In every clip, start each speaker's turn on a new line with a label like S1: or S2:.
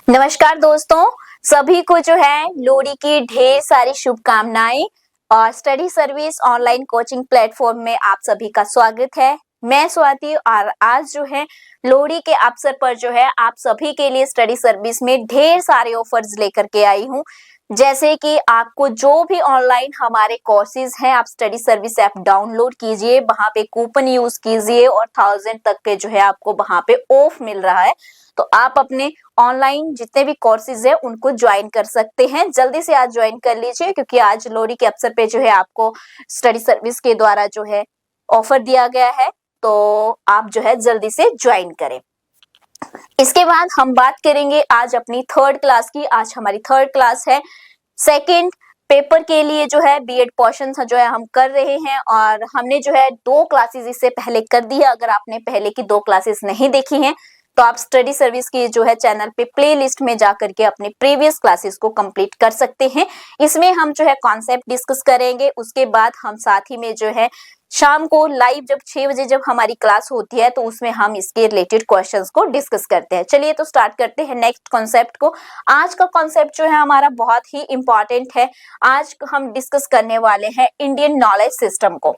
S1: नमस्कार दोस्तों, सभी को जो है लोहड़ी की ढेर सारी शुभकामनाएं और study service online coaching platform में आप सभी का स्वागत है। मैं स्वाति और आज जो है लोहड़ी के अवसर पर जो है आप सभी के लिए स्टडी सर्विस में ढेर सारे ऑफर्स लेकर के आई हूँ। जैसे कि आपको जो भी ऑनलाइन हमारे कोर्सेज हैं, आप स्टडी सर्विस ऐप डाउनलोड कीजिए, वहां पे कूपन यूज कीजिए और 1000 तक के जो है आपको वहां पे ऑफ मिल रहा है। तो आप अपने ऑनलाइन जितने भी कोर्सेज है उनको ज्वाइन कर सकते हैं। जल्दी से आज ज्वाइन कर लीजिए क्योंकि आज लोहड़ी के अवसर पे जो है आपको स्टडी सर्विस के द्वारा जो है ऑफर दिया गया है, तो आप जो है जल्दी से ज्वाइन करें। इसके बाद हम बात करेंगे आज अपनी थर्ड क्लास की। आज हमारी थर्ड क्लास है। सेकंड पेपर के लिए जो है बीएड पोर्शन जो है हम कर रहे हैं और हमने जो है 2 क्लासेस इससे पहले कर दी है। अगर आपने पहले की 2 क्लासेस नहीं देखी हैं तो आप स्टडी सर्विस की जो है चैनल पे प्लेलिस्ट में जाकर के अपने प्रीवियस क्लासेस को कंप्लीट कर सकते हैं। इसमें हम जो है कॉन्सेप्ट डिस्कस करेंगे, उसके बाद हम साथ ही में जो है शाम को लाइव जब 6 बजे जब हमारी क्लास होती है तो उसमें हम इसके रिलेटेड क्वेश्चंस को डिस्कस करते हैं। चलिए तो स्टार्ट करते हैं नेक्स्ट कॉन्सेप्ट को। आज का कॉन्सेप्ट जो है हमारा बहुत ही इंपॉर्टेंट है। आज हम डिस्कस करने वाले हैं इंडियन नॉलेज सिस्टम को।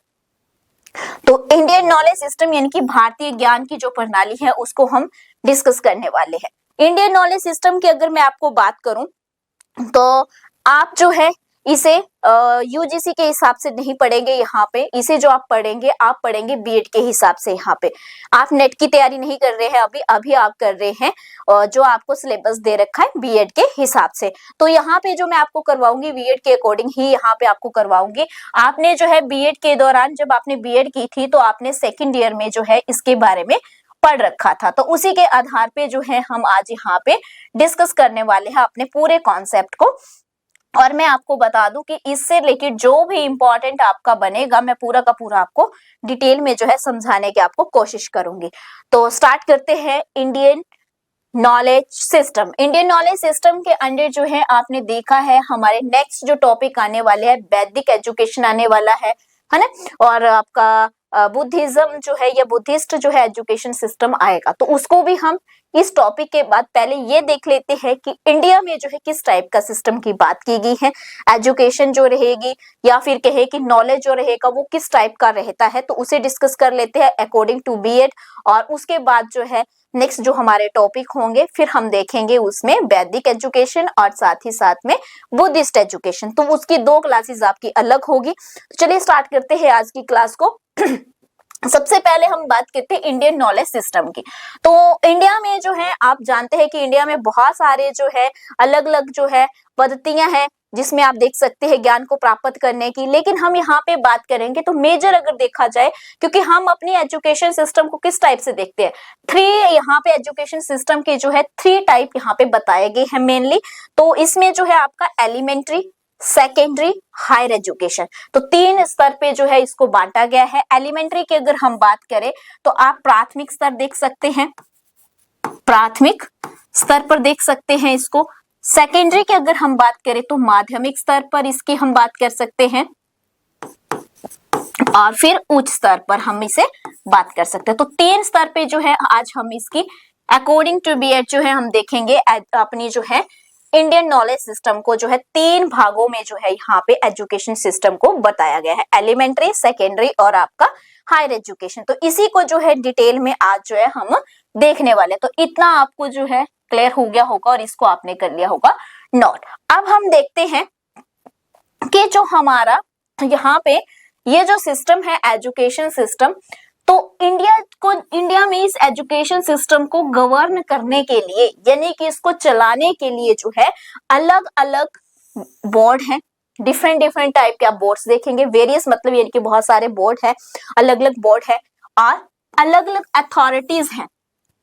S1: तो इंडियन नॉलेज सिस्टम यानी कि भारतीय ज्ञान की जो प्रणाली है उसको हम डिस्कस करने वाले हैं। इंडियन नॉलेज सिस्टम की अगर मैं आपको बात करूं तो आप जो है इसे यूजीसी के हिसाब से नहीं पढ़ेंगे। यहाँ पे इसे जो आप पढ़ेंगे बीएड के हिसाब से। यहाँ पे आप नेट की तैयारी नहीं कर रहे हैं, अभी आप कर रहे हैं जो आपको सिलेबस दे रखा है बीएड के हिसाब से। तो यहाँ पे जो मैं आपको करवाऊंगी बीएड के अकॉर्डिंग ही यहाँ पे आपको करवाऊंगी। आपने जो है बीएड के दौरान जब आपने बीएड की थी तो आपने सेकेंड ईयर में जो है इसके बारे में पढ़ रखा था, तो उसी के आधार पे जो है हम आज यहाँ पे डिस्कस करने वाले हैं अपने पूरे कॉन्सेप्ट को। और मैं आपको बता दूं कि इससे रिलेटेड जो भी इंपॉर्टेंट आपका बनेगा मैं पूरा का पूरा आपको डिटेल में जो है समझाने की आपको कोशिश करूंगी। तो स्टार्ट करते हैं Indian knowledge system. Indian knowledge system के अंडर जो है आपने देखा है हमारे नेक्स्ट जो टॉपिक आने वाले हैं वैदिक एजुकेशन आने वाला है ना, और आपका बुद्धिज्म जो है या बुद्धिस्ट जो है एजुकेशन सिस्टम आएगा। तो उसको भी हम इस टॉपिक के बाद पहले ये देख लेते हैं कि इंडिया में जो है किस टाइप का सिस्टम की बात की गई है। एजुकेशन जो रहेगी या फिर कहे कि नॉलेज जो रहेगा वो किस टाइप का रहता है, तो उसे डिस्कस कर लेते हैं अकॉर्डिंग टू बीएड। और उसके बाद जो है नेक्स्ट जो हमारे टॉपिक होंगे फिर हम देखेंगे उसमें वैदिक एजुकेशन और साथ ही साथ में बुद्धिस्ट एजुकेशन। तो उसकी 2 क्लासेस आपकी अलग होगी। तो चलिए स्टार्ट करते हैं आज की क्लास को। सबसे पहले हम बात करते हैं इंडियन नॉलेज सिस्टम की। तो इंडिया में जो है आप जानते हैं कि इंडिया में बहुत सारे जो है अलग अलग जो है पद्धतियां हैं जिसमें आप देख सकते हैं ज्ञान को प्राप्त करने की। लेकिन हम यहाँ पे बात करेंगे तो मेजर अगर देखा जाए, क्योंकि हम अपनी एजुकेशन सिस्टम को किस टाइप से देखते हैं, 3 यहाँ पे एजुकेशन सिस्टम के जो है 3 टाइप यहाँ पे बताए गए हैं मेनली। तो इसमें जो है आपका एलिमेंट्री, सेकेंडरी, हायर एजुकेशन, तो 3 स्तर पे जो है इसको बांटा गया है। एलिमेंट्री की अगर हम बात करें तो आप प्राथमिक स्तर देख सकते हैं, प्राथमिक स्तर पर देख सकते हैं इसको। सेकेंडरी की अगर हम बात करें तो माध्यमिक स्तर पर इसकी हम बात कर सकते हैं और फिर उच्च स्तर पर हम इसे बात कर सकते हैं। तो 3 स्तर पे जो है आज हम इसकी अकॉर्डिंग टू बीएड जो है हम देखेंगे अपनी जो है इंडियन नॉलेज सिस्टम को जो है 3 भागों में जो है यहाँ पे एजुकेशन सिस्टम को बताया गया है, एलिमेंट्री, सेकेंडरी और आपका हायर एजुकेशन। तो इसी को जो है डिटेल में आज जो है हम देखने वाले। तो इतना आपको जो है क्लियर हो गया होगा और इसको आपने कर लिया होगा नोट। अब हम देखते हैं कि जो हमारा यहाँ पे ये जो सिस्टम है एजुकेशन सिस्टम, तो इंडिया में इस एजुकेशन सिस्टम को गवर्न करने के लिए यानी कि इसको चलाने के लिए जो है अलग अलग बोर्ड हैं। डिफरेंट टाइप के आप बोर्ड्स देखेंगे। वेरियस मतलब यानी कि बहुत सारे बोर्ड है, अलग अलग बोर्ड है और अलग अलग अथॉरिटीज हैं।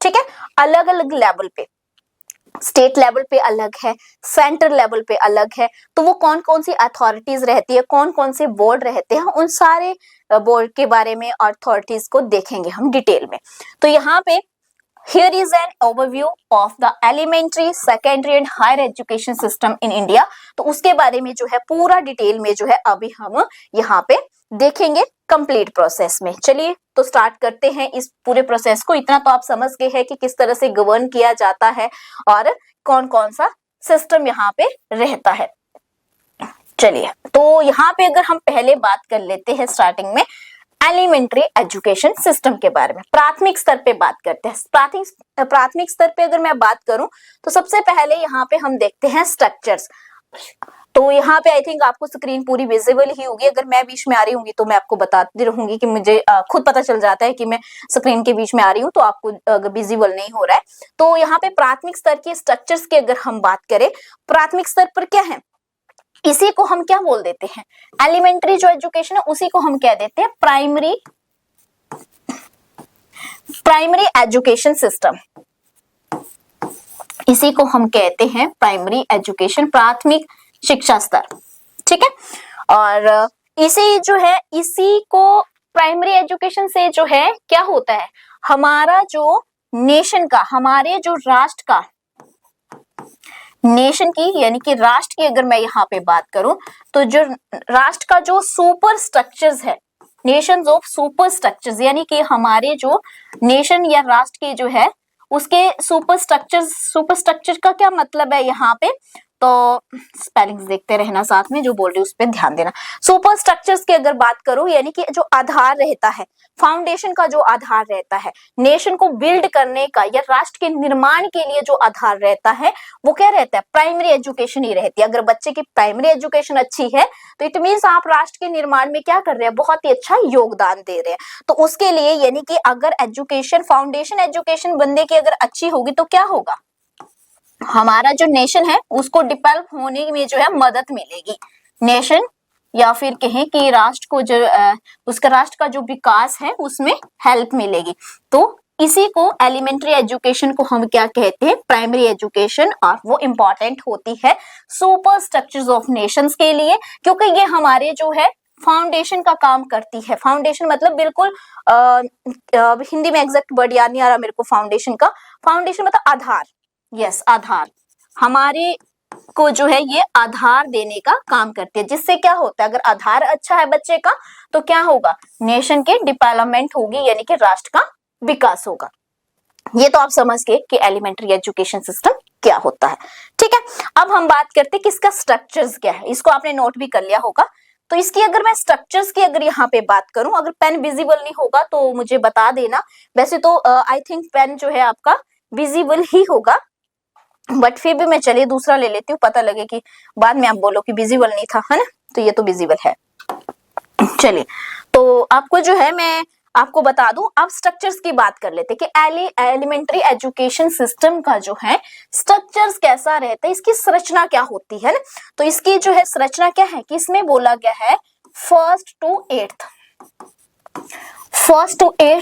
S1: ठीक है, अलग अलग लेवल पे, स्टेट लेवल पे अलग है, सेंटर लेवल पे अलग है। तो वो कौन कौन सी अथॉरिटीज रहती है, कौन कौन से बोर्ड रहते हैं, उन सारे बोर्ड के बारे में और अथॉरिटीज को देखेंगे हम डिटेल में। तो यहाँ पे here is an overview of the elementary, secondary and higher education system in India. तो उसके बारे में जो है पूरा डिटेल में जो है अभी हम यहाँ पे देखेंगे कंप्लीट प्रोसेस में। चलिए तो स्टार्ट करते हैं इस पूरे प्रोसेस को। इतना तो आप समझ गए हैं कि किस तरह से गवर्न किया जाता है और कौन कौन सा सिस्टम यहाँ पे रहता है। चलिए तो यहाँ पे अगर हम पहले बात कर लेते हैं स्टार्टिंग में एलिमेंट्री एजुकेशन सिस्टम के बारे में, प्राथमिक स्तर पे बात करते हैं। प्राथमिक स्तर पे अगर मैं बात करूं तो सबसे पहले यहाँ पे हम देखते हैं स्ट्रक्चर्स। तो यहाँ पे आई थिंक आपको स्क्रीन पूरी विजिबल ही होगी। अगर मैं बीच में आ रही होंगी तो मैं आपको बताती रहूंगी कि मुझे खुद पता चल जाता है कि मैं स्क्रीन के बीच में आ रही हूँ, तो आपको अगर विजिबल नहीं हो रहा है। तो यहाँ पे प्राथमिक स्तर के स्ट्रक्चर्स की अगर हम बात करें, प्राथमिक स्तर पर क्या है, इसी को हम क्या बोल देते हैं, एलिमेंट्री जो एजुकेशन है उसी को हम कह देते हैं प्राइमरी एजुकेशन सिस्टम। इसी को हम कहते हैं प्राइमरी एजुकेशन, प्राथमिक शिक्षा स्तर। ठीक है, और इसी जो है, इसी को प्राइमरी एजुकेशन से जो है क्या होता है, हमारा जो नेशन का, हमारे जो राष्ट्र का, नेशन की यानी कि राष्ट्र की अगर मैं यहाँ पे बात करूं तो जो राष्ट्र का जो सुपर स्ट्रक्चर्स है, नेशंस ऑफ सुपर स्ट्रक्चर्स, यानी कि हमारे जो नेशन या राष्ट्र के जो है उसके सुपर स्ट्रक्चर का क्या मतलब है यहाँ पे, तो स्पेलिंग्स देखते रहना, साथ में जो बोल रही हूँ उस पर ध्यान देना। सुपर स्ट्रक्चर्स की अगर बात करूं यानी कि जो आधार रहता है, फाउंडेशन का जो आधार रहता है, नेशन को बिल्ड करने का या राष्ट्र के निर्माण के लिए जो आधार रहता है वो क्या रहता है, प्राइमरी एजुकेशन ही रहती है। अगर बच्चे की प्राइमरी एजुकेशन अच्छी है तो इट मीन्स आप राष्ट्र के निर्माण में क्या कर रहे हैं, बहुत ही अच्छा योगदान दे रहे हैं। तो उसके लिए यानी कि अगर एजुकेशन, फाउंडेशन एजुकेशन बंदे की अगर अच्छी होगी तो क्या होगा, हमारा जो नेशन है उसको डेवलप होने में जो है मदद मिलेगी। नेशन या फिर कहें कि राष्ट्र को जो उसका राष्ट्र का जो विकास है उसमें हेल्प मिलेगी। तो इसी को एलिमेंट्री एजुकेशन को हम क्या कहते हैं, प्राइमरी एजुकेशन, और वो इंपॉर्टेंट होती है सुपर स्ट्रक्चर्स ऑफ नेशंस के लिए, क्योंकि ये हमारे जो है फाउंडेशन का काम करती है। फाउंडेशन मतलब बिल्कुल हिंदी में एग्जैक्ट वर्ड याद नहीं आ रहा मेरे को फाउंडेशन का, फाउंडेशन मतलब आधार, यस आधार, हमारे को जो है ये आधार देने का काम करती है। जिससे क्या होता है, अगर आधार अच्छा है बच्चे का तो क्या होगा, नेशन के डेवलपमेंट होगी, यानी कि राष्ट्र का विकास होगा। ये तो आप समझ गए कि एलिमेंट्री एजुकेशन सिस्टम क्या होता है। ठीक है, अब हम बात करते हैं कि इसका स्ट्रक्चर्स क्या है। इसको आपने नोट भी कर लिया होगा। तो इसकी अगर मैं स्ट्रक्चर्स की अगर यहाँ पे बात करूं, अगर पेन विजिबल नहीं होगा तो मुझे बता देना। वैसे तो आई थिंक पेन जो है आपका विजिबल ही होगा, बट फिर भी मैं चलिए दूसरा ले लेती हूँ, पता लगे कि बाद में आप बोलो कि विजिबल नहीं था, है ना। तो ये तो विजिबल है। चलिए तो आपको जो है मैं आपको बता दूं, अब स्ट्रक्चर्स की बात कर लेते कि एलिमेंट्री एजुकेशन सिस्टम का जो है स्ट्रक्चर्स कैसा रहता है, इसकी संरचना क्या होती है ना। तो इसकी जो है संरचना क्या है कि इसमें बोला गया है फर्स्ट टू एट्थ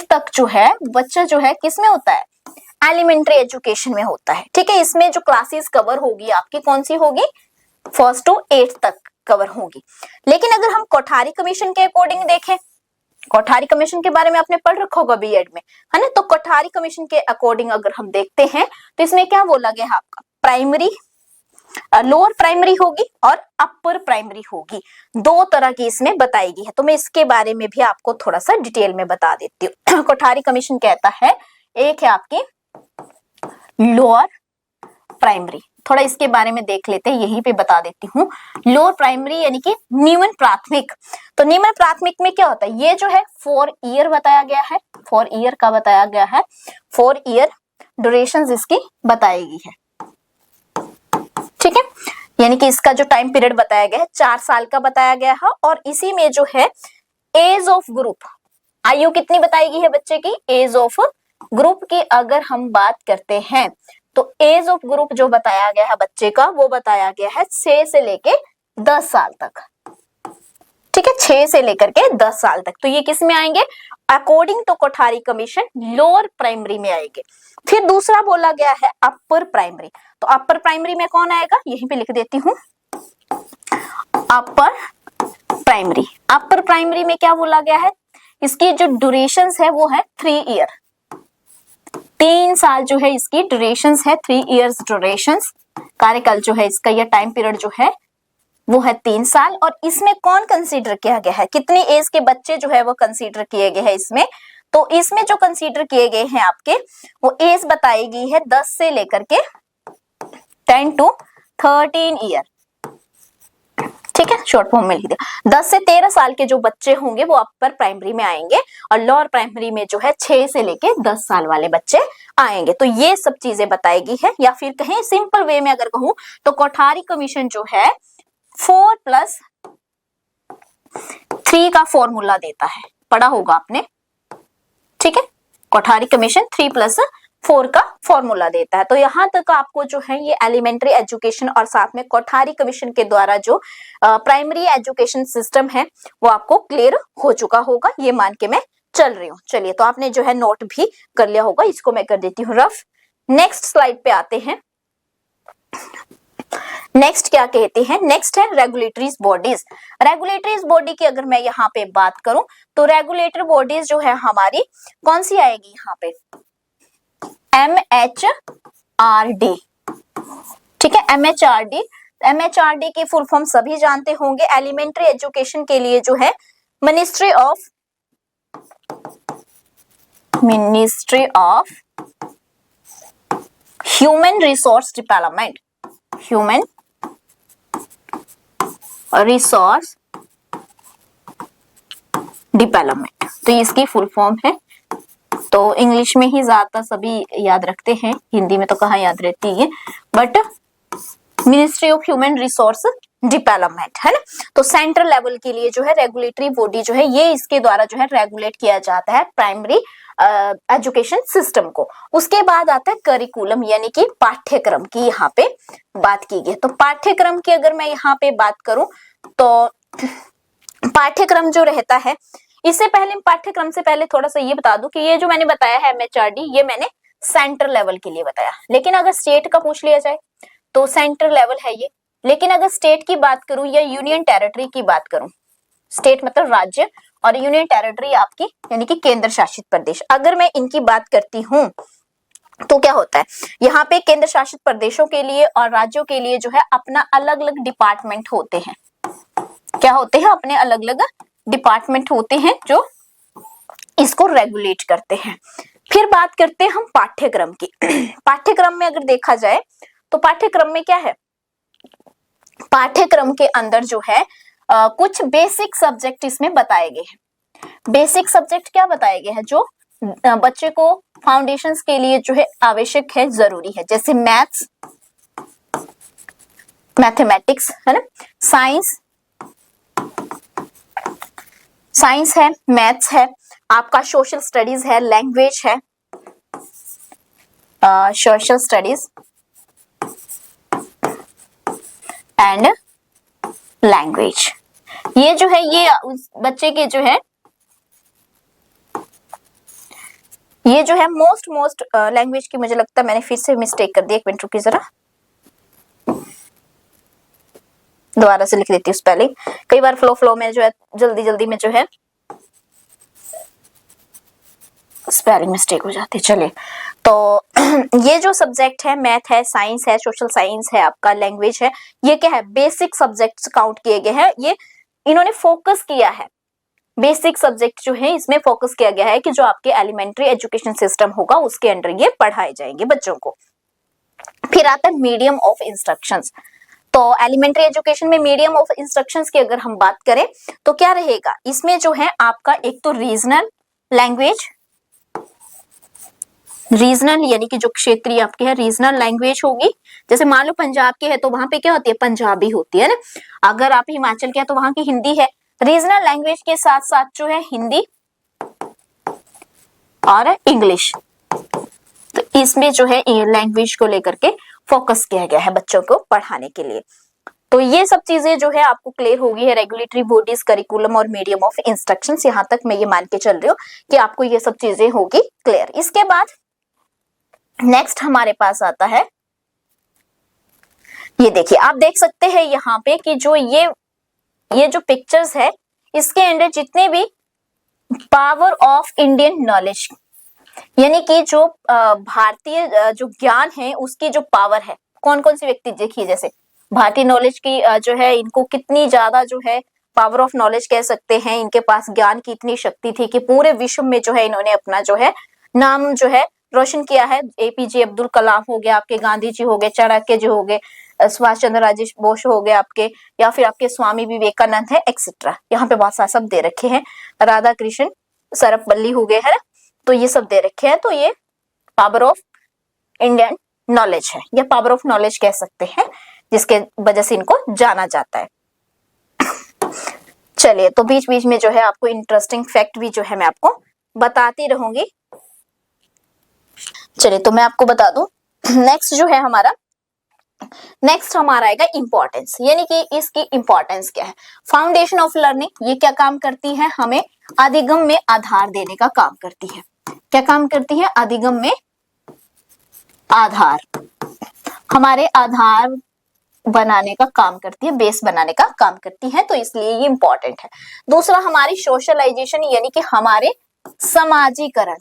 S1: तक जो है बच्चा जो है किसमें होता है, एलिमेंट्री एजुकेशन में होता है। ठीक है, इसमें जो क्लासेस कवर होगी आपकी कौन सी होगी, फर्स्ट टू एट्थ तक कवर होगी। लेकिन अगर हम कोठारी कमीशन के अकॉर्डिंग देखें, कोठारी कमीशन के बारे में आपने पढ़ रखा होगा बीएड में, है ना। तो कोठारी कमीशन के अकॉर्डिंग अगर हम देखते हैं तो इसमें क्या बोला गया है, आपका प्राइमरी, लोअर प्राइमरी होगी और अपर प्राइमरी होगी, दो तरह की इसमें बताई गई है। तो मैं इसके बारे में भी आपको थोड़ा सा डिटेल में बता देती हूँ। कोठारी कमीशन कहता है, एक है आपकी लोअर प्राइमरी, थोड़ा इसके बारे में देख लेते हैं, यहीं पे बता देती हूँ। लोअर प्राइमरी यानी कि निम्न प्राथमिक। तो निम्न प्राथमिक में क्या होता है, ये जो है 4 ईयर बताया गया है, 4 ईयर का बताया गया है, 4 ईयर ड्यूरेशन इसकी बताई गई है। ठीक है, यानी कि इसका जो टाइम पीरियड बताया गया है 4 साल का बताया गया है। और इसी में जो है एज ऑफ ग्रुप, आयु कितनी बताई गई है बच्चे की, एज ऑफ ग्रुप की अगर हम बात करते हैं तो एज ऑफ ग्रुप जो बताया गया है बच्चे का वो बताया गया है 6 से लेके 10 साल तक। ठीक है, 6 से लेकर के 10 साल तक। तो ये किस में आएंगे, according to Kothari commission lower primary में आएंगे। फिर दूसरा बोला गया है अपर प्राइमरी। तो अपर प्राइमरी में कौन आएगा, यहीं पे लिख देती हूँ, अपर प्राइमरी। अपर प्राइमरी में क्या बोला गया है, इसकी जो ड्यूरेशन है वो है 3 ईयर, 3 साल जो है इसकी ड्यूरेशन है, 3 इयर्स ड्यूरेशन, कार्यकाल जो है इसका, या टाइम पीरियड जो है वो है 3 साल। और इसमें कौन कंसीडर किया गया है, कितनी एज के बच्चे जो है वो कंसीडर किए गए हैं इसमें, तो इसमें जो कंसीडर किए गए हैं आपके वो एज बताई गई है 10 से लेकर के 10 to 13 ईयर, ठीक है, शॉर्ट फॉर्म में लिख दिया। 10 से 13 साल के जो बच्चे होंगे वो अपर प्राइमरी में आएंगे और लोअर प्राइमरी में जो है 6 से लेके 10 साल वाले बच्चे आएंगे। तो ये सब चीजें बताई गई है, या फिर कहें सिंपल वे में अगर कहूं तो कोठारी कमीशन जो है 4+3 का फॉर्मूला देता है, पढ़ा होगा आपने, ठीक है। कोठारी कमीशन 3+4 का फॉर्मूला देता है। तो यहाँ तक आपको जो है ये एलिमेंट्री एजुकेशन और साथ में कोठारी कमीशन के द्वारा जो प्राइमरी एजुकेशन सिस्टम है वो आपको क्लियर हो चुका होगा, ये मान के मैं चल रही हूँ। चलिए, तो आपने जो है नोट भी कर लिया होगा, इसको मैं कर देती हूँ रफ। नेक्स्ट स्लाइड पे आते हैं। नेक्स्ट क्या कहते हैं, नेक्स्ट है रेगुलेटरीज बॉडीज। रेगुलेटरीज बॉडी की अगर मैं यहाँ पे बात करूं तो रेगुलेटरी बॉडीज जो है हमारी कौन सी आएगी यहाँ पे, MHRD, ठीक है, MHRD। MHRD की फुल फॉर्म सभी जानते होंगे, एलिमेंट्री एजुकेशन के लिए जो है ministry of human resource development, human resource development, तो इसकी फुल फॉर्म है। तो इंग्लिश में ही ज्यादातर सभी याद रखते हैं, हिंदी में तो कहाँ याद रहती है, but ministry of human resource development है ना। तो सेंट्रल लेवल के लिए जो है रेगुलेटरी बॉडी जो है ये इसके द्वारा जो है रेगुलेट किया जाता है प्राइमरी एजुकेशन सिस्टम को। उसके बाद आता है करिकुलम, यानी कि पाठ्यक्रम की यहाँ पे बात की गई। तो पाठ्यक्रम की अगर मैं यहाँ पे बात करूं तो पाठ्यक्रम जो रहता है, इससे पहले पाठ्यक्रम से पहले थोड़ा सा ये बता दूं कि ये जो मैंने बताया है MHRD, ये मैंने सेंट्रल लेवल के लिए बताया, लेकिन अगर स्टेट का पूछ लिया जाए तो सेंट्रल लेवल है ये। लेकिन अगर स्टेट की बात करूं या यूनियन टेरिटरी की बात करूं, स्टेट मतलब राज्य और यूनियन टेरिटरी आपकी यानी कि केंद्र शासित प्रदेश, अगर मैं इनकी बात करती हूं तो क्या होता है, यहाँ पे केंद्र शासित प्रदेशों के लिए और राज्यों के लिए जो है अपना अलग अलग डिपार्टमेंट होते हैं। क्या होते हैं, अपने अलग अलग डिपार्टमेंट होते हैं जो इसको रेगुलेट करते हैं। फिर बात करते हैं हम पाठ्यक्रम की। पाठ्यक्रम में अगर देखा जाए तो पाठ्यक्रम में क्या है, पाठ्यक्रम के अंदर जो है कुछ बेसिक सब्जेक्ट इसमें बताए गए हैं। बेसिक सब्जेक्ट क्या बताए गए हैं, जो बच्चे को फाउंडेशंस के लिए जो है आवश्यक है, जरूरी है, जैसे मैथ्स, मैथमेटिक्स है ना, साइंस है, मैथ्स है, आपका सोशल स्टडीज है, लैंग्वेज है, सोशल स्टडीज एंड लैंग्वेज। ये जो है ये उस बच्चे के जो है ये जो है मोस्ट लैंग्वेज की, मुझे लगता है मैंने फिर से मिस्टेक कर दी, एक मिनट रुकिए जरा, दोबारा से लिख देती हूँ स्पेलिंग। कई बार फ्लो में जो है जल्दी में जो है स्पेलिंग मिस्टेक हो जाती है। चलिए, तो ये जो सब्जेक्ट है, मैथ है, साइंस है, सोशल साइंस है, आपका लैंग्वेज है, ये क्या है, बेसिक सब्जेक्ट्स काउंट किए गए हैं। ये इन्होंने फोकस किया है, बेसिक सब्जेक्ट जो है इसमें फोकस किया गया है कि जो आपके एलिमेंट्री एजुकेशन सिस्टम होगा उसके अंडर ये पढ़ाए जाएंगे बच्चों को। फिर आता है मीडियम ऑफ इंस्ट्रक्शंस। तो एलिमेंट्री एजुकेशन में मीडियम ऑफ इंस्ट्रक्शंस की अगर हम बात करें तो क्या रहेगा, इसमें जो है आपका एक तो रीजनल लैंग्वेज, रीजनल यानी कि जो क्षेत्रीय आपके है रीजनल लैंग्वेज होगी। जैसे मान लो पंजाब के है तो वहां पे क्या होती है, पंजाबी होती है ना। अगर आप हिमाचल के है तो वहां की हिंदी है। रीजनल लैंग्वेज के साथ साथ जो है हिंदी और इंग्लिश, तो इसमें जो है लैंग्वेज को लेकर के फोकस किया गया है बच्चों को पढ़ाने के लिए। तो ये सब चीजें जो है आपको क्लियर होगी है, रेगुलेटरी बॉडीज, करिकुलम और मीडियम ऑफ इंस्ट्रक्शंस। यहाँ तक मैं ये मान के चल रही हूँ कि आपको ये सब चीजें होगी क्लियर। इसके बाद नेक्स्ट हमारे पास आता है, ये देखिए, आप देख सकते हैं यहाँ पे कि जो ये जो पिक्चर्स है इसके अंदर जितने भी पावर ऑफ इंडियन नॉलेज, यानी कि जो भारतीय जो ज्ञान है उसकी जो पावर है, कौन कौन सी व्यक्ति देखिए, जैसे भारतीय नॉलेज की जो है इनको कितनी ज्यादा जो है पावर ऑफ नॉलेज कह सकते हैं, इनके पास ज्ञान की इतनी शक्ति थी कि पूरे विश्व में जो है इन्होंने अपना जो है नाम जो है रोशन किया है। एपीजे अब्दुल कलाम हो गया आपके, गांधी जी हो गए, चाणक्य जी हो गए, सुभाष चंद्र राजेश बोस हो गए आपके, या फिर आपके स्वामी विवेकानंद है एक्सेट्रा। यहाँ पे बहुत सारा सब दे रखे हैं, राधा कृष्ण सर्वपल्ली हो गए है ना, तो ये सब दे रखे हैं। तो ये पावर ऑफ इंडियन नॉलेज है, या पावर ऑफ नॉलेज कह सकते हैं, जिसके वजह से इनको जाना जाता है। चलिए, तो बीच बीच में जो है आपको इंटरेस्टिंग फैक्ट भी जो है मैं आपको बताती रहूंगी। चलिए, तो मैं आपको बता दूं, नेक्स्ट जो है हमारा, नेक्स्ट हमारा आएगा इंपॉर्टेंस, यानी कि इसकी इंपॉर्टेंस क्या है। फाउंडेशन ऑफ लर्निंग, ये क्या काम करती है, हमें अधिगम में आधार देने का काम करती है। क्या काम करती है, अधिगम में आधार, हमारे आधार बनाने का काम करती है, बेस बनाने का काम करती है, तो इसलिए ये इंपॉर्टेंट है। दूसरा हमारी सोशलाइजेशन, यानी कि हमारे समाजीकरण,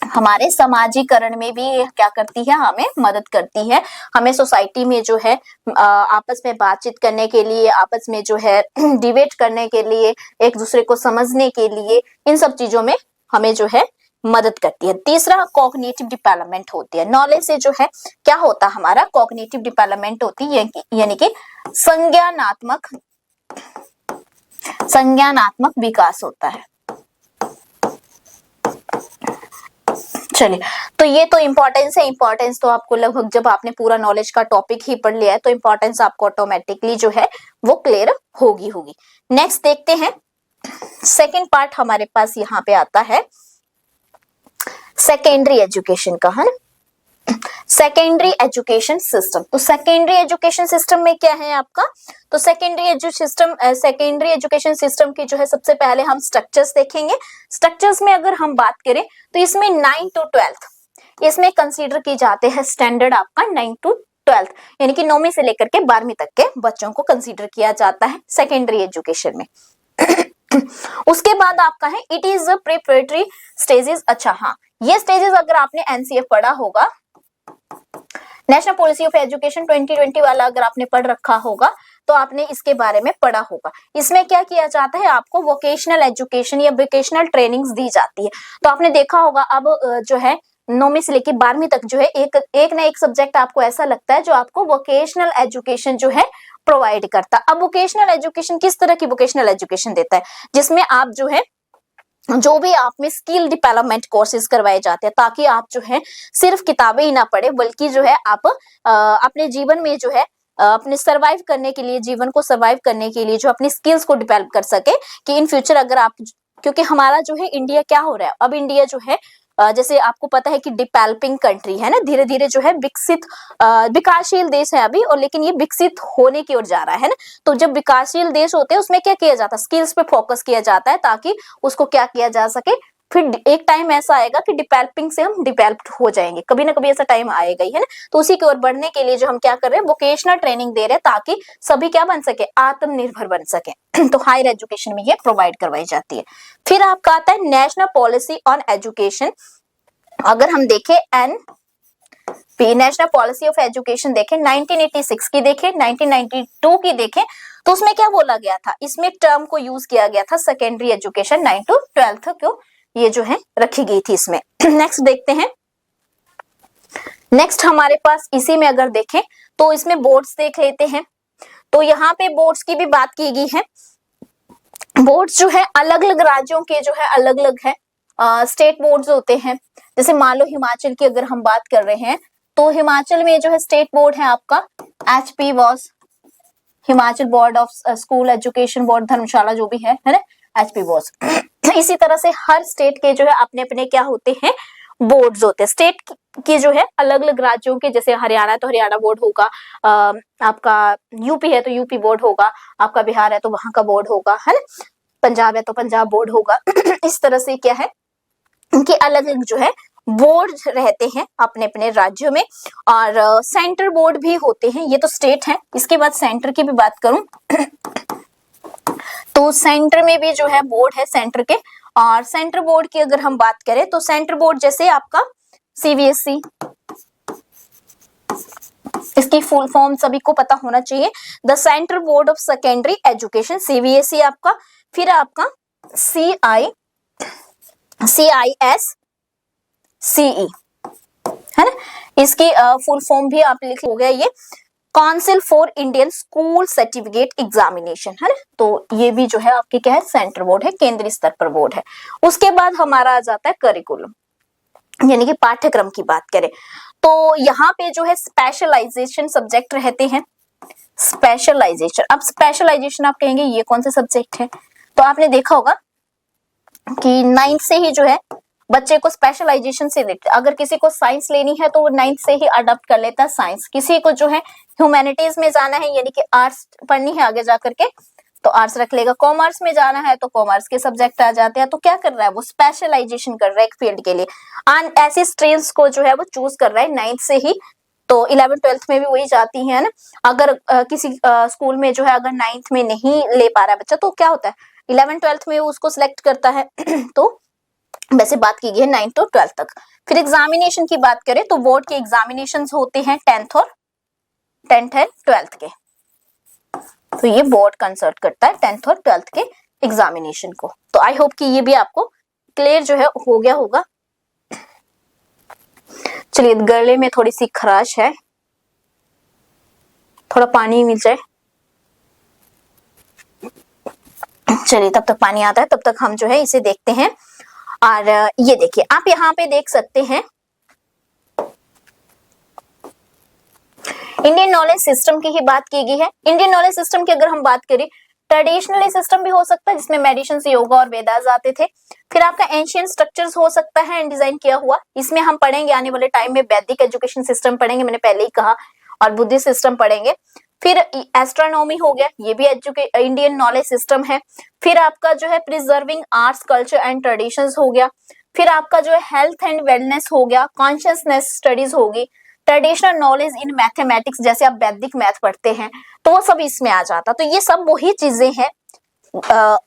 S1: हमारे समाजीकरण में भी क्या करती है, हमें मदद करती है। हमें सोसाइटी में जो है आपस में बातचीत करने के लिए, आपस में जो है डिबेट करने के लिए, एक दूसरे को समझने के लिए, इन सब चीजों में हमें जो है मदद करती है। तीसरा कॉग्निटिव डेवलपमेंट होती है। नॉलेज से जो है क्या होता है, हमारा कॉग्निटिव डेवलपमेंट होती है, यानी कि संज्ञानात्मक विकास होता है। चलिए, तो ये तो इंपॉर्टेंस है। इंपॉर्टेंस तो आपको लगभग, जब आपने पूरा नॉलेज का टॉपिक ही पढ़ लिया है, तो इंपॉर्टेंस आपको ऑटोमेटिकली जो है वो क्लियर होगी। नेक्स्ट देखते हैं, सेकेंड पार्ट हमारे पास यहाँ पे आता है सेकेंडरी एजुकेशन का, है ना, सेकेंडरी एजुकेशन सिस्टम। तो सेकेंडरी एजुकेशन सिस्टम में क्या है आपका, तो सेकेंडरी एजुकेशन सिस्टम की जो है सबसे पहले हम स्ट्रक्चर्स देखेंगे। स्ट्रक्चर्स में अगर हम बात करें तो इसमें 9 to 12 इसमें कंसीडर की जाते हैं स्टैंडर्ड आपका 9 to 12, यानी कि 9वीं से लेकर के 12वीं तक के बच्चों को कंसीडर किया जाता है सेकेंडरी एजुकेशन में। उसके बाद आपका है it is a preparatory stages. अच्छा हाँ, ये स्टेजेस अगर आपने एनसीएफ पढ़ा होगा, नेशनल पॉलिसी ऑफ एजुकेशन 2020 वाला अगर आपने पढ़ रखा होगा, तो आपने इसके बारे में पढ़ा होगा। इसमें क्या किया जाता है, आपको वोकेशनल एजुकेशन या वोकेशनल ट्रेनिंग्स दी जाती है। तो आपने देखा होगा अब जो है 9वीं से लेकर 12वीं तक जो है एक ना एक सब्जेक्ट आपको ऐसा लगता है जो आपको वोकेशनल एजुकेशन जो है प्रोवाइड करता है। अब वोकेशनल एजुकेशन किस तरह की वोकेशनल एजुकेशन देता है, जिसमें आप जो है जो भी आप में स्किल डेवलपमेंट कोर्सेज करवाए जाते हैं, ताकि आप जो है सिर्फ किताबें ही ना पढ़े, बल्कि जो है आप अपने जीवन में जो है अपने सर्वाइव करने के लिए, जीवन को सर्वाइव करने के लिए जो अपनी स्किल्स को डेवलप कर सके, कि इन फ्यूचर अगर आप, क्योंकि हमारा जो है इंडिया क्या हो रहा है, अब इंडिया जो है जैसे आपको पता है कि डेवलपिंग कंट्री है ना, धीरे धीरे जो है विकासशील देश है अभी, और लेकिन ये विकसित होने की ओर जा रहा है ना। तो जब विकासशील देश होते हैं उसमें क्या किया जाता है, स्किल्स पे फोकस किया जाता है, ताकि उसको क्या किया जा सके, फिर एक टाइम ऐसा आएगा कि डेवलपिंग से हम डेवलप्ड हो जाएंगे, कभी ना कभी ऐसा टाइम आएगा ही, है ना। तो उसी की ओर बढ़ने के लिए जो हम क्या कर रहे हैं, वोकेशनल ट्रेनिंग दे रहे हैं, ताकि सभी क्या बन सके, आत्मनिर्भर बन सके। तो हायर एजुकेशन में ये प्रोवाइड करवाई जाती है। फिर आपका आता है नेशनल पॉलिसी ऑन एजुकेशन। अगर हम देखें NP, national policy of education देखें, 1986 की देखें, 1992 की देखें, तो उसमें क्या बोला गया था, इसमें टर्म को यूज किया गया था सेकेंडरी एजुकेशन 9 to 12 को ये जो है रखी गई थी इसमें। नेक्स्ट देखते हैं, नेक्स्ट हमारे पास इसी में अगर देखें तो इसमें बोर्ड्स देख लेते हैं। तो यहाँ पे बोर्ड्स की भी बात की गई है। बोर्ड्स जो है अलग अलग राज्यों के जो है अलग अलग है, स्टेट बोर्ड्स होते हैं। जैसे मान लो हिमाचल की अगर हम बात कर रहे हैं, तो हिमाचल में जो है स्टेट बोर्ड है आपका HP boss, Himachal board of school education board Dharamshala जो भी है ना, HP बॉस। इसी तरह से हर स्टेट के जो है अपने अपने क्या होते हैं, बोर्ड्स होते हैं। स्टेट की जो है अलग अलग राज्यों के, जैसे हरियाणा है तो हरियाणा बोर्ड होगा, आपका यूपी है तो यूपी बोर्ड होगा, आपका बिहार है तो वहां का बोर्ड होगा, है ना, पंजाब है तो पंजाब बोर्ड होगा। इस तरह से क्या है, उनके अलग अलग जो है बोर्ड रहते हैं अपने अपने राज्यों में। और सेंटर बोर्ड भी होते हैं, ये तो स्टेट है। इसके बाद सेंटर की भी बात करूं तो सेंटर में भी जो है बोर्ड है सेंटर के। और सेंटर बोर्ड की अगर हम बात करें तो सेंटर बोर्ड जैसे आपका CBSE, इसकी फुल फॉर्म सभी को पता होना चाहिए, the central board of secondary education, CBSE आपका, फिर आपका CISCE है ना, इसकी फुल फॉर्म भी आप लिख हो गया ये, council for Indian school certificate examination है ना, तो ये भी जो है आपके क्या है, सेंट्रल बोर्ड है, केंद्रीय स्तर पर बोर्ड है। उसके बाद हमारा आ जाता है करिकुलम, यानी कि पाठ्यक्रम की बात करें तो यहाँ पे जो है स्पेशलाइजेशन सब्जेक्ट रहते हैं, स्पेशलाइजेशन। अब स्पेशलाइजेशन आप कहेंगे ये कौन से सब्जेक्ट है, तो आपने देखा होगा कि 9th से ही जो है बच्चे को स्पेशलाइजेशन से लेते, अगर किसी को साइंस लेनी है तो वो 9th से ही अडॉप्ट कर लेता है साइंस, किसी को जो है ह्यूमैनिटीज में जाना है यानी कि आर्ट्स पढ़नी है आगे जाकर के तो आर्ट्स रख लेगा, कॉमर्स में जाना है तो कॉमर्स के सब्जेक्ट आ जाते हैं, तो क्या कर रहा है वो स्पेशलाइजेशन कर रहा है एक फील्ड के लिए, एंड ऐसी स्ट्रीम्स को जो है वो चूज कर रहा है 9th से ही, तो 11th-12th में भी वही जाती है ना। अगर किसी स्कूल में जो है अगर 9th में नहीं ले पा रहा है बच्चा तो क्या होता है 11th-12th में उसको सिलेक्ट करता है तो वैसे बात की गई है 9th to 12th तक। फिर एग्जामिनेशन की बात करें तो बोर्ड के एग्जामिनेशन होते हैं 10th एंड 12th के, तो ये बोर्ड कंसल्ट करता है 10th और 12th के एग्जामिनेशन को। तो आई होप कि ये भी आपको क्लियर जो है हो गया होगा। चलिए, गले में थोड़ी सी खराश है, थोड़ा पानी मिल जाए। चलिए, तब तक पानी आता है तब तक हम जो है इसे देखते हैं। और ये देखिए, आप यहाँ पे देख सकते हैं इंडियन नॉलेज सिस्टम की ही बात की गई है। इंडियन नॉलेज सिस्टम की अगर हम बात करें, ट्रेडिशनल सिस्टम भी हो सकता है जिसमें मेडिसिन, योगा और वेदास आते थे। फिर आपका एंशियंट स्ट्रक्चर्स हो सकता है डिजाइन किया हुआ, इसमें हम पढ़ेंगे आने वाले टाइम में वैदिक एजुकेशन सिस्टम पढ़ेंगे, मैंने पहले ही कहा, और बुद्धिस्ट सिस्टम पढ़ेंगे। फिर एस्ट्रोनॉमी हो गया, ये भी इंडियन नॉलेज सिस्टम है। फिर आपका जो है preserving arts, culture and traditions हो गया। फिर आपका जो है हेल्थ एंड वेलनेस हो गया, कॉन्शियसनेस स्टडीज होगी, ट्रेडिशनल नॉलेज इन मैथमेटिक्स, जैसे आप वैदिक मैथ पढ़ते हैं तो वो सब इसमें आ जाता। तो ये सब वही चीजें हैं,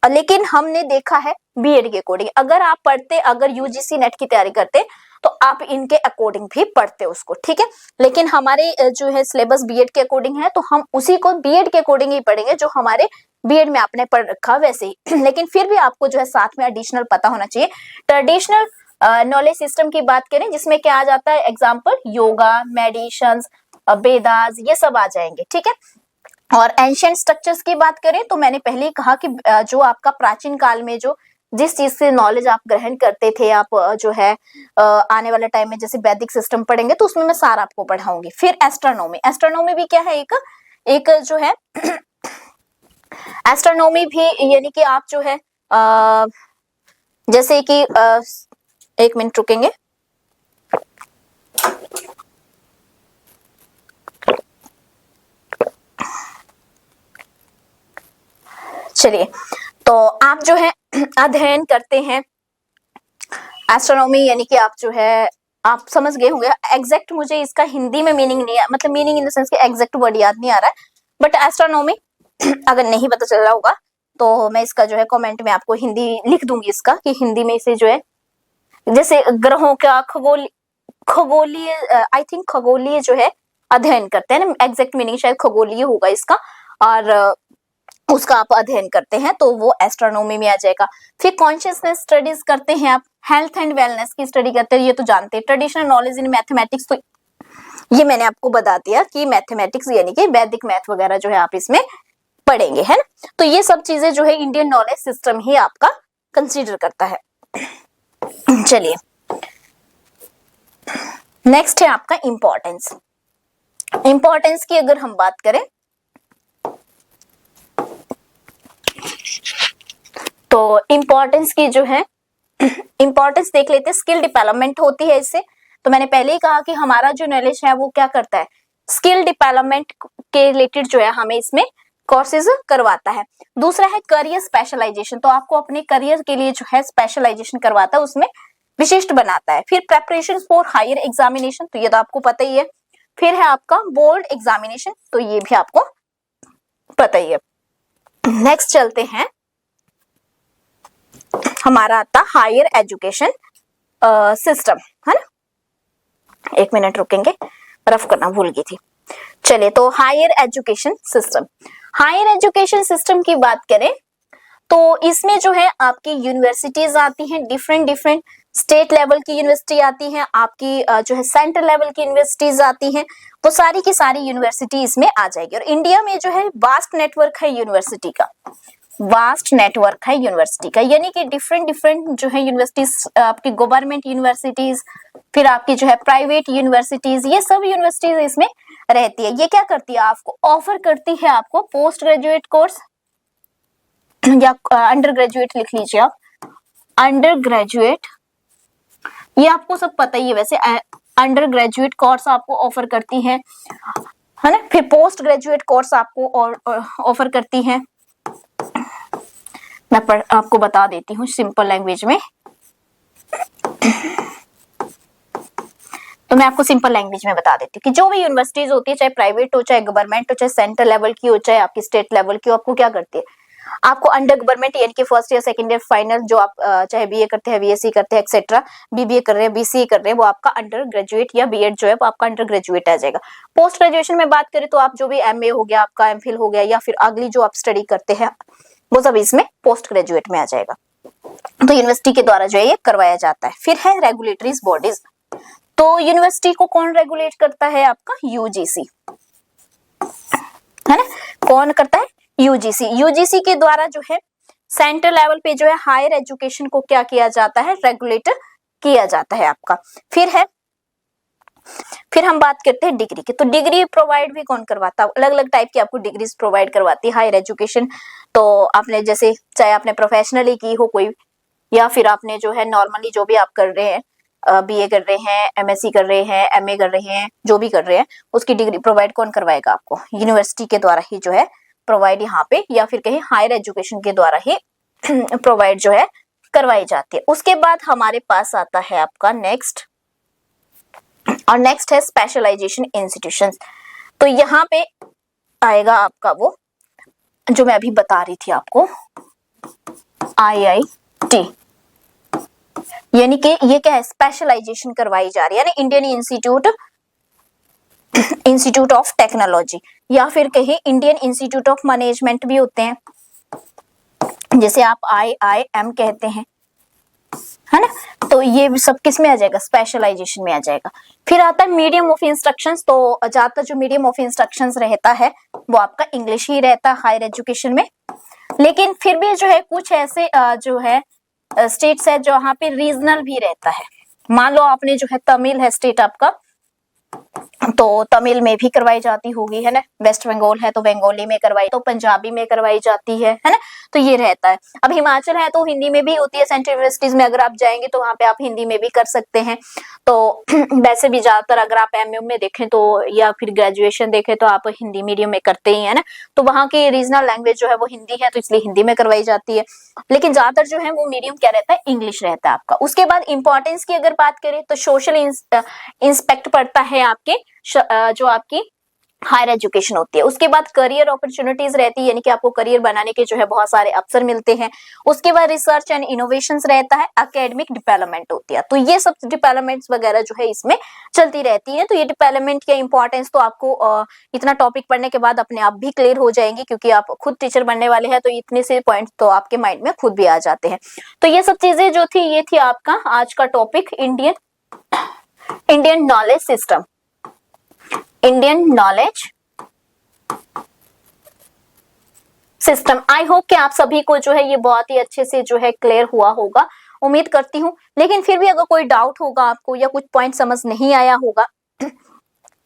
S1: लेकिन हमने देखा है बीएड के अकॉर्डिंग, अगर आप पढ़ते, अगर यूजीसी नेट की तैयारी करते तो आप इनके अकॉर्डिंग भी पढ़ते उसको, ठीक है। लेकिन हमारे जो है सिलेबस बीएड के अकॉर्डिंग है तो हम उसी को बीएड के अकॉर्डिंग ही पढ़ेंगे जो हमारे बीएड में आपने पढ़ रखा वैसे ही। लेकिन फिर भी आपको जो है साथ में एडिशनल पता होना चाहिए। ट्रेडिशनल नॉलेज सिस्टम की बात करें जिसमें क्या आ जाता है, एग्जाम्पल योगा, मेडिशंस, वेदास, ये सब आ जाएंगे, ठीक है। और एंशिएंट स्ट्रक्चर्स की बात करें तो मैंने पहले ही कहा कि जो आपका प्राचीन काल में जो जिस चीज से नॉलेज आप ग्रहण करते थे, आप जो है आने वाले टाइम में जैसे वैदिक सिस्टम पढ़ेंगे तो उसमें मैं सारा आपको पढ़ाऊंगी। फिर एस्ट्रोनॉमी, एस्ट्रोनॉमी भी क्या है, एक जो है एस्ट्रोनॉमी भी यानी कि आप जो है जैसे कि 1 मिनट रुकेंगे। चलिए, तो आप जो है अध्ययन करते हैं एस्ट्रोनॉमी, यानी कि आप जो है आप समझ गए होंगे। एग्जैक्ट मुझे इसका हिंदी में मीनिंग नहीं है, मतलब मीनिंग इन द सेंस कि एग्जैक्ट वर्ड याद नहीं आ रहा है, बट एस्ट्रोनॉमी अगर नहीं पता चल रहा होगा तो मैं इसका जो है कमेंट में आपको हिंदी लिख दूंगी इसका, कि हिंदी में इसे जो है जैसे ग्रहों का खगोलीय आई थिंक खगोलीय जो है अध्ययन करते हैं ना, एग्जैक्ट मीनिंग शायद खगोलीय होगा इसका, और उसका आप अध्ययन करते हैं तो वो एस्ट्रोनॉमी में आ जाएगा। फिर कॉन्शियसनेस स्टडीज करते हैं आप, हेल्थ एंड वेलनेस की स्टडी करते हैं, ये तो जानते हैं। ट्रेडिशनल नॉलेज इन मैथमेटिक्स, तो ये मैंने आपको बता दिया कि मैथमेटिक्स यानी कि वैदिक मैथ वगैरह जो है आप इसमें पढ़ेंगे, है ना। तो ये सब चीजें जो है इंडियन नॉलेज सिस्टम ही आपका कंसीडर करता है। चलिए, नेक्स्ट है आपका इंपॉर्टेंस। इंपॉर्टेंस की अगर हम बात करें तो इंपॉर्टेंस की जो है इंपॉर्टेंस देख लेते हैं। स्किल डेवलपमेंट होती है इससे, तो मैंने पहले ही कहा कि हमारा जो नॉलेज है वो क्या करता है, स्किल डेवलपमेंट के रिलेटेड जो है हमें इसमें कोर्सेज करवाता है। दूसरा है करियर स्पेशलाइजेशन, तो आपको अपने करियर के लिए जो है स्पेशलाइजेशन करवाता है, उसमें विशिष्ट बनाता है। फिर प्रेपरेशन फॉर हायर एग्जामिनेशन, तो ये तो आपको पता ही है। फिर है आपका बोर्ड एग्जामिनेशन, तो ये भी आपको पता ही है। नेक्स्ट चलते हैं, हमारा आता हायर एजुकेशन सिस्टम, है ना। 1 मिनट रुकेंगे, रफ करना भूल गई थी। चलिए, तो higher education system, higher education system की बात करें तो इसमें जो है आपकी यूनिवर्सिटीज आती हैं, डिफरेंट डिफरेंट स्टेट लेवल की यूनिवर्सिटी आती हैं, आपकी जो है सेंट्रल लेवल की यूनिवर्सिटीज आती हैं, तो सारी की सारी यूनिवर्सिटी इसमें आ जाएगी। और इंडिया में जो है वास्ट नेटवर्क है यूनिवर्सिटी का, वास्ट नेटवर्क है यूनिवर्सिटी का, यानी कि डिफरेंट डिफरेंट जो है यूनिवर्सिटीज, आपकी गवर्नमेंट यूनिवर्सिटीज, फिर आपकी जो है प्राइवेट यूनिवर्सिटीज, ये सब यूनिवर्सिटीज इसमें रहती है। ये क्या करती है, आपको ऑफर करती है आपको पोस्ट ग्रेजुएट कोर्स या अंडर ग्रेजुएट लिख लीजिए आप, अंडर ग्रेजुएट, ये आपको सब पता ही है वैसे, अंडर ग्रेजुएट कोर्स आपको ऑफर करती है ना। फिर पोस्ट ग्रेजुएट कोर्स आपको ऑफर करती है। मैं आपको बता देती हूँ सिंपल लैंग्वेज में, तो मैं आपको सिंपल लैंग्वेज में बता देती हूँ कि जो भी यूनिवर्सिटीज होती है, चाहे प्राइवेट हो, चाहे गवर्नमेंट हो, चाहे सेंट्रल लेवल की हो, चाहे आपकी स्टेट लेवल की हो, आपको क्या करती है, आपको अंडर गवर्नमेंट यानी कि first year second year final, जो आप चाहे बीए करते हैं, बीएससी करते हैं, एक्सेट्रा, बीबीए कर रहे हैं, बीसीए कर रहे हैं, वो आपका अंडर ग्रेजुएट या बीएड जो है वो आपका अंडर ग्रेजुएट आ जाएगा। पोस्ट ग्रेजुएशन में बात करें तो आप जो भी एमए हो गया, आपका एमफिल हो गया, या फिर अगली जो आप स्टडी करते हैं, वो सब इसमें पोस्ट ग्रेजुएट में आ जाएगा। तो यूनिवर्सिटी के द्वारा जो है ये करवाया जाता है। फिर है रेगुलेटरीज बॉडीज, तो यूनिवर्सिटी को कौन रेगुलेट करता है, आपका यूजीसी है ना। कौन करता है, यूजीसी। यूजीसी के द्वारा जो है सेंट्रल लेवल पे जो है हायर एजुकेशन को क्या किया जाता है, रेगुलेट किया जाता है आपका। फिर हम बात करते हैं डिग्री की, तो डिग्री प्रोवाइड भी कौन करवाता है, अलग अलग टाइप की आपको डिग्रीज प्रोवाइड करवाती है हायर एजुकेशन। तो आपने जैसे चाहे आपने प्रोफेशनली की हो कोई, या फिर आपने जो है नॉर्मली जो भी आप कर रहे हैं, बीए कर रहे हैं, एमएससी कर रहे हैं, एमए कर रहे हैं, जो भी कर रहे हैं, उसकी डिग्री प्रोवाइड कौन करवाएगा आपको, यूनिवर्सिटी के द्वारा ही जो है प्रोवाइड यहाँ पे, या फिर कहीं हायर एजुकेशन के द्वारा ही प्रोवाइड जो है करवाई जाती है। उसके बाद हमारे पास आता है आपका नेक्स्ट, और नेक्स्ट है स्पेशलाइजेशन इंस्टीट्यूशंस। तो यहाँ पे आएगा आपका वो जो मैं अभी बता रही थी आपको, IIT, यानी कि ये क्या है, स्पेशलाइजेशन करवाई जा रही है ना, इंडियन इंस्टीट्यूट ऑफ टेक्नोलॉजी, या फिर कहीं इंडियन इंस्टीट्यूट ऑफ मैनेजमेंट भी होते हैं, जैसे आप IIM कहते हैं, है ना। तो ये सब किस में आ जाएगा, स्पेशलाइजेशन में आ जाएगा। फिर आता है मीडियम ऑफ इंस्ट्रक्शंस, तो ज्यादातर जो मीडियम ऑफ इंस्ट्रक्शंस रहता है वो आपका इंग्लिश ही रहता है हायर एजुकेशन में। लेकिन फिर भी जो है कुछ ऐसे जो है स्टेट्स है जहाँ पे रीजनल भी रहता है। मान लो आपने जो है तमिल है स्टेट आपका, तो तमिल में भी करवाई जाती होगी, है ना। वेस्ट बंगाल है तो बंगाली में करवाई, तो पंजाबी में करवाई जाती है ना। तो ये रहता है। अब हिमाचल है तो हिंदी में भी होती है, सेंट्रल यूनिवर्सिटीज में अगर आप जाएंगे तो वहाँ पे आप हिंदी में भी कर सकते हैं। तो वैसे भी ज्यादातर अगर आप एमए में देखें तो, या फिर ग्रेजुएशन देखें तो आप हिंदी मीडियम में करते ही है ना। तो वहाँ की रीजनल लैंग्वेज जो है वो हिंदी है, तो इसलिए हिंदी में करवाई जाती है। लेकिन ज्यादातर जो है वो मीडियम क्या रहता है, इंग्लिश रहता है आपका। उसके बाद इंपॉर्टेंस की अगर बात करें तो सोशल इंस्पेक्ट पड़ता है आपके जो आपकी हायर एजुकेशन होती है। उसके बाद करियर अपॉर्चुनिटीज रहती है, यानी कि आपको करियर बनाने के जो है बहुत सारे अवसर मिलते हैं। उसके बाद रिसर्च एंड इनोवेशंस रहता है, एकेडमिक डेवलपमेंट होती है। तो ये सब डेवलपमेंट्स वगैरह जो है इसमें चलती रहती है। तो ये डेवलपमेंट के इंपॉर्टेंस तो आपको इतना टॉपिक पढ़ने के बाद अपने आप भी क्लियर हो जाएंगे, क्योंकि आप खुद टीचर बनने वाले हैं, तो इतने से पॉइंट तो आपके माइंड में खुद भी आ जाते हैं। तो ये सब चीजें जो थी, ये थी आपका आज का topic, Indian knowledge system, Indian knowledge system. I hope कि आप सभी को जो है ये बहुत ही अच्छे से जो है क्लियर हुआ होगा, उम्मीद करती हूँ। लेकिन फिर भी अगर कोई डाउट होगा आपको, या कुछ पॉइंट समझ नहीं आया होगा,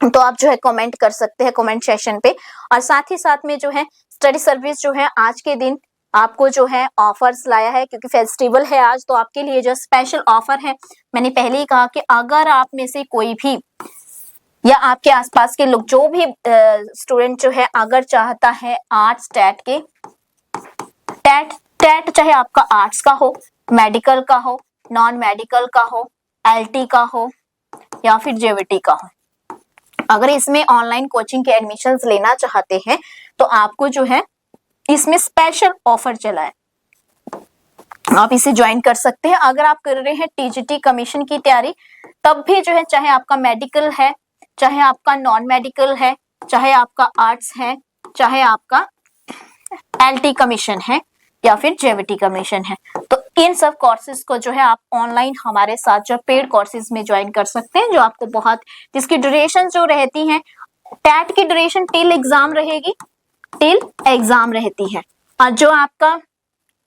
S1: तो आप जो है कमेंट कर सकते हैं कमेंट सेक्शन पे। और साथ ही साथ में जो है स्टडी सर्विस जो है आज के दिन आपको जो है ऑफर्स लाया है, क्योंकि फेस्टिवल है आज, तो आपके लिए जो स्पेशल ऑफर है। मैंने पहले ही कहा कि अगर आप में से कोई भी या आपके आसपास के लोग, जो भी स्टूडेंट जो है अगर चाहता है आर्ट्स टेट के, टेट चाहे आपका आर्ट्स का हो, मेडिकल का हो, नॉन मेडिकल का हो, एलटी का हो, या फिर जेवीटी का हो, अगर इसमें ऑनलाइन कोचिंग के एडमिशंस लेना चाहते हैं तो आपको जो है इसमें स्पेशल ऑफर चला है, आप इसे ज्वाइन कर सकते हैं। अगर आप कर रहे हैं टीजीटी कमीशन की तैयारी, तब भी जो है चाहे आपका मेडिकल है, चाहे आपका नॉन मेडिकल है, चाहे आपका आर्ट्स है, चाहे आपका एलटी कमीशन है या फिर जेवीटी कमीशन है, तो इन सब कोर्सेज को जो है आप ऑनलाइन हमारे साथ जो पेड कोर्सेज में ज्वाइन कर सकते हैं, जो आपको बहुत, जिसकी ड्यूरेशन जो रहती है, टैट की ड्यूरेशन टिल एग्जाम रहेगी, टिल एग्जाम रहती है। और जो आपका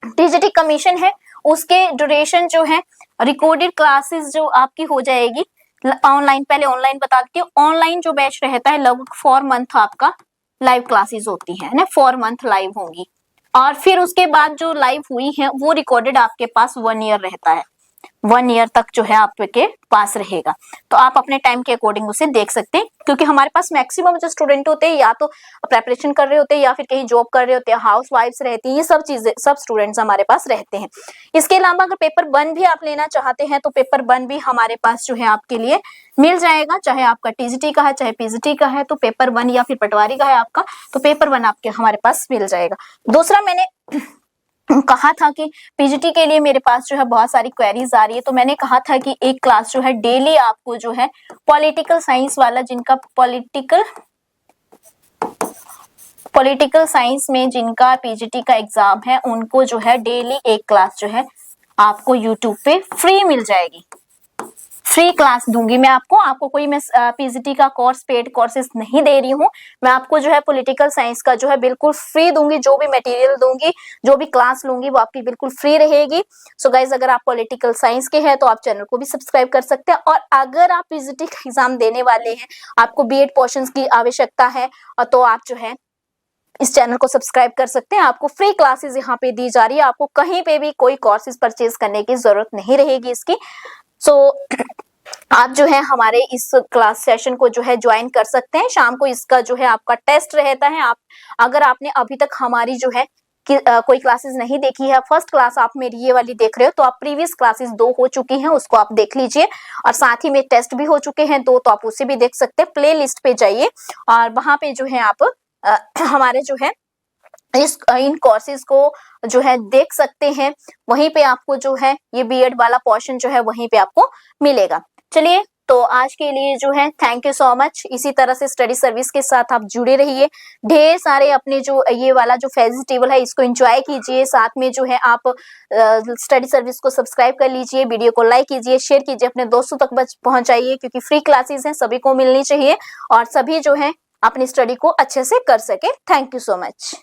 S1: टीजीटी कमीशन है उसके ड्यूरेशन जो है, रिकॉर्डेड क्लासेस जो आपकी हो जाएगी ऑनलाइन, पहले ऑनलाइन बता देती हूँ, ऑनलाइन जो बैच रहता है लगभग 4 मंथ आपका लाइव क्लासेस होती है ना, 4 मंथ लाइव होंगी, और फिर उसके बाद जो लाइव हुई है वो रिकॉर्डेड आपके पास 1 ईयर रहता है, 1 ईयर तक जो है आपके पास रहेगा। तो आप अपने टाइम के अकॉर्डिंग उसे देख सकते हैं, क्योंकि हमारे पास मैक्सिमम जो स्टूडेंट होते हैं या तो प्रेपरेशन कर रहे होते हैं या फिर कहीं जॉब कर रहे होते हैं, हाउस वाइफ्स रहती हैं, ये सब चीजें, सब स्टूडेंट्स हमारे पास रहते हैं। इसके अलावा अगर पेपर 1 भी आप लेना चाहते हैं तो पेपर 1 भी हमारे पास जो है आपके लिए मिल जाएगा, चाहे आपका टीजीटी का है चाहे पीजीटी का है, तो पेपर 1 या फिर पटवारी का है आपका, तो पेपर 1 आपके हमारे पास मिल जाएगा। दूसरा, मैंने कहा था कि पीजीटी के लिए मेरे पास जो है बहुत सारी क्वेरीज आ रही है, तो मैंने कहा था कि एक क्लास जो है डेली आपको जो है पॉलिटिकल साइंस वाला, जिनका पॉलिटिकल साइंस में जिनका पीजीटी का एग्जाम है, उनको जो है डेली एक क्लास जो है आपको यूट्यूब पे फ्री मिल जाएगी, फ्री क्लास दूंगी मैं आपको कोई मैं पीजीटी का कोर्स, पेड कोर्सेज नहीं दे रही हूँ, मैं आपको जो है पॉलिटिकल साइंस का जो है बिल्कुल फ्री दूंगी, जो भी मटेरियल दूंगी, जो भी क्लास लूंगी वो आपकी बिल्कुल फ्री रहेगी। सो गाइज, अगर आप पॉलिटिकल साइंस के हैं तो आप चैनल को भी सब्सक्राइब कर सकते हैं, और अगर आप पीजीटी का एग्जाम देने वाले हैं, आपको बीएड पोर्शंस की आवश्यकता है, तो आप जो है इस चैनल को सब्सक्राइब कर सकते हैं। आपको फ्री क्लासेस यहाँ पे दी जा रही है, आपको कहीं पे भी कोई कोर्सेज परचेज करने की जरूरत नहीं रहेगी इसकी। सो आप जो है हमारे इस क्लास सेशन को जो है ज्वाइन कर सकते हैं। शाम को इसका जो है आपका टेस्ट रहता है। आप, अगर आपने अभी तक हमारी जो है कि कोई क्लासेस नहीं देखी है, फर्स्ट क्लास आप मेरी ये वाली देख रहे हो, तो आप प्रीवियस क्लासेस 2 हो चुकी हैं, उसको आप देख लीजिए, और साथ ही में टेस्ट भी हो चुके हैं 2, तो आप उसे भी देख सकते हैं। प्ले लिस्ट पे जाइए और वहां पे जो है आप हमारे जो है इन कोर्सेज को जो है देख सकते हैं। वहीं पे आपको जो है ये बीएड वाला पोर्शन जो है वहीं पे आपको मिलेगा। चलिए, तो आज के लिए जो है थैंक यू सो मच। इसी तरह से स्टडी सर्विस के साथ आप जुड़े रहिए, ढेर सारे अपने जो ये वाला जो फेस्टिवल है इसको एंजॉय कीजिए, साथ में जो है आप स्टडी सर्विस को सब्सक्राइब कर लीजिए, वीडियो को लाइक कीजिए, शेयर कीजिए, अपने दोस्तों तक पहुंचाइए, क्योंकि फ्री क्लासेस हैं, सभी को मिलनी चाहिए और सभी जो है अपनी स्टडी को अच्छे से कर सके। Thank you so much.